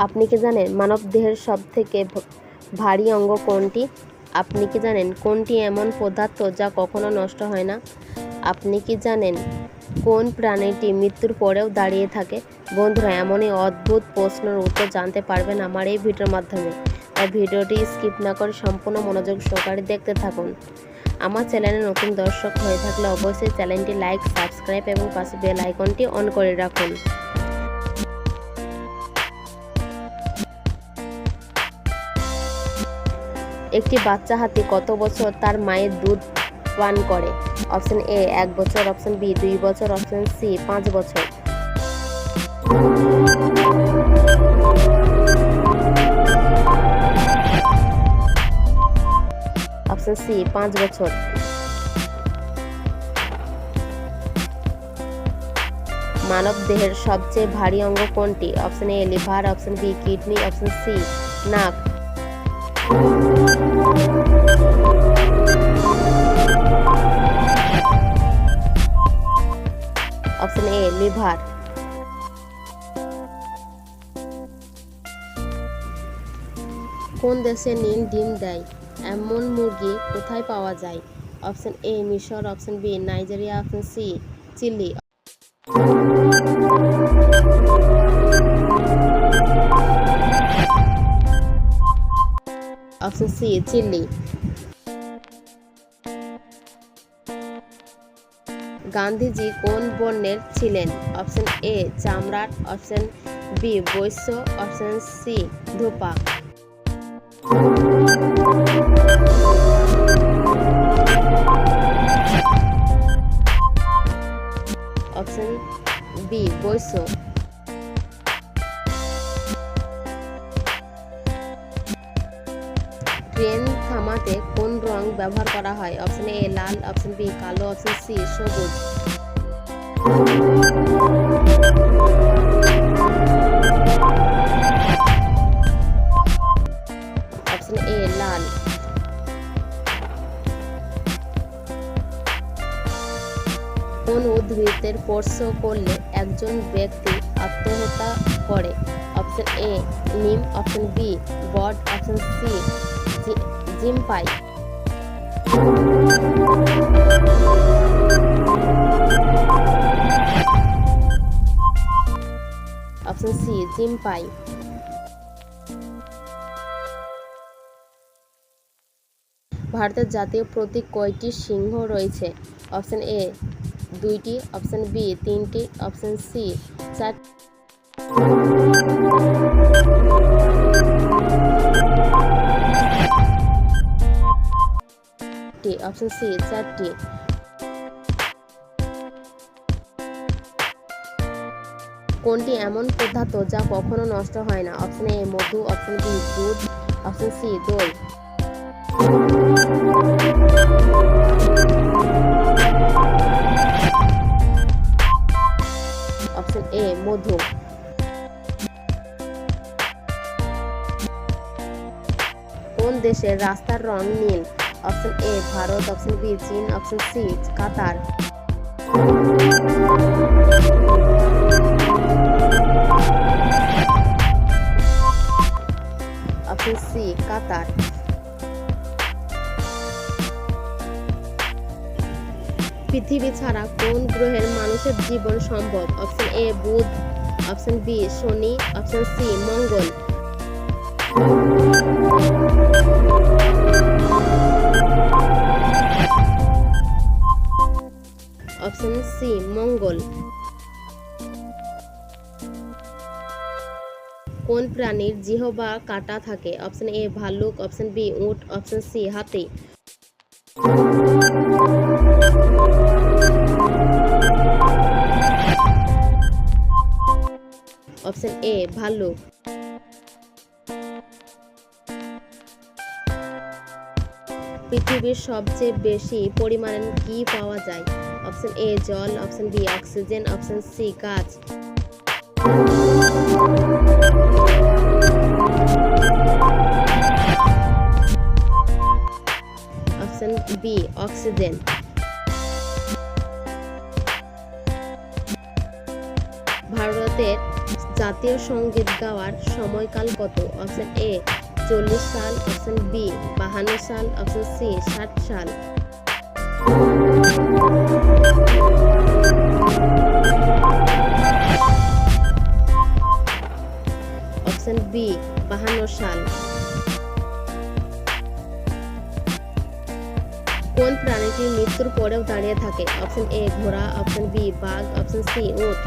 আপনি কি জানেন মানবদেহের সবথেকে ভারী অঙ্গ কোনটি? আপনি কি জানেন কোনটি এমন পদার্থ যা কখনো নষ্ট হয় না? আপনি কি জানেন কোন প্রাণীটি মৃত্যুর পরেও দাঁড়িয়ে থাকে? বন্ধুরা, এমনই অদ্ভুত প্রশ্নের উত্তর জানতে পারবেন আমার এই ভিডিওর মাধ্যমে। তাই ভিডিওটি স্কিপ না করে সম্পূর্ণ মনোযোগ সহকারে দেখতে থাকুন। আমার চ্যানেলে নতুন দর্শক হয়ে থাকলে অবশ্যই চ্যানেলটি লাইক, সাবস্ক্রাইব এবং পাশে বেল আইকনটি অন করে রাখুন। একটি বাচ্চা হাতি কত বছর তার মায়ের দুধ পান করে? অপশন এ 1 বছর, অপশন বি 2 বছর, অপশন সি 5 বছর। অপশন সি 5 বছর। মানব দেহের সবচেয়ে ভারী অঙ্গ কোনটি? Option A liver, option B kidney, option C নাক। Option A liver. কোন দেশে নীল ডিম দেয় এমন মুরগি কোথায় পাওয়া যায়? অপশন এ মিশর, option B Nigeria, option C Chile. Option C Chile. Gandhiji কোন বর্ণের ছিলেন? অপশন এ চামড়ার, অপশন বি বৈশ্য, অপশন সি ধোপা। অপশন বি বৈশ্য। ট্রেন থামাতে কোন রং ব্যবহার করা হয়? অপশন এ লাল, অপশন বি কালো, অপশন সি সবুজ। অপশন এ লাল। কোন উদ্ভিদের স্পর্শ করলে একজন ব্যক্তি আত্মহত্যা করে? অপশন এ নিম, অপশন বি বট, অপশন সি জিম্পাই। অপশন সি জিম্পাই। ভারতের জাতীয় প্রতীক কয়টি সিংহ রয়েছে? অপশন এ 2টি, অপশন বি 3টি, অপশন সি 4টি। অপশন সি 4টি। কোনটি এমন পদার্থ যা কখনো নষ্ট হয় না? অপশন এ মধু, অপশন বি দুধ, অপশন সি দই। অপশন এ মধু। কোন দেশের রাস্তার রং নীল? Option A Bharat, option B চীন, option C Qatar. Option C Qatar. পৃথিবী ছাড়া কোন গ্রহের মানুষের জীবন সম্ভব? অপশন এ বুধ, অপশন বি শনি, অপশন সি মঙ্গল। অপশন সি মঙ্গল। কোন প্রাণীর জিহ্বা কাটা থাকে? অপশন এ ভাল্লুক, অপশন বি উট, অপশন সি হাতি। অপশন এ ভাল্লুক। পৃথিবীর সবচেয়ে বেশি পরিমাণে কি পাওয়া যায়? অপশন এ জল, option B oxygen, option C গাছ। Option B oxygen. ভারতের জাতীয় সঙ্গীত গাওয়ার সময়কাল কত? অপশন এ 40 সাল, অপশন বি 52 সাল, অপশন সি 60 সাল। অপশন বি 52 সাল। কোন প্রাণীটি মৃত্যুর পরেও দাঁড়িয়ে থাকে? অপশন এ ঘোড়া, অপশন বি বাঘ, অপশন সি উট।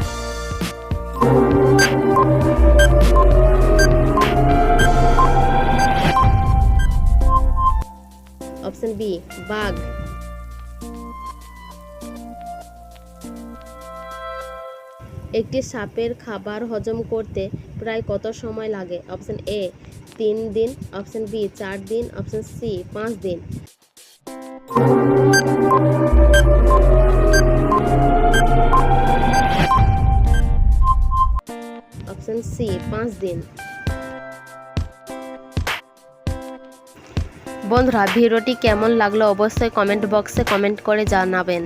অপশন বি বাঘ। একটি সাপের খাবার হজম করতে প্রায় কত সময় লাগে? অপশন এ 3 দিন, অপশন বি 4 দিন, অপশন সি 5 দিন। অপশন সি 5 দিন। বন্ধুরা, ভিডিওটি কেমন লাগলো অবশ্যই কমেন্ট বক্সে কমেন্ট করে জানাবেন।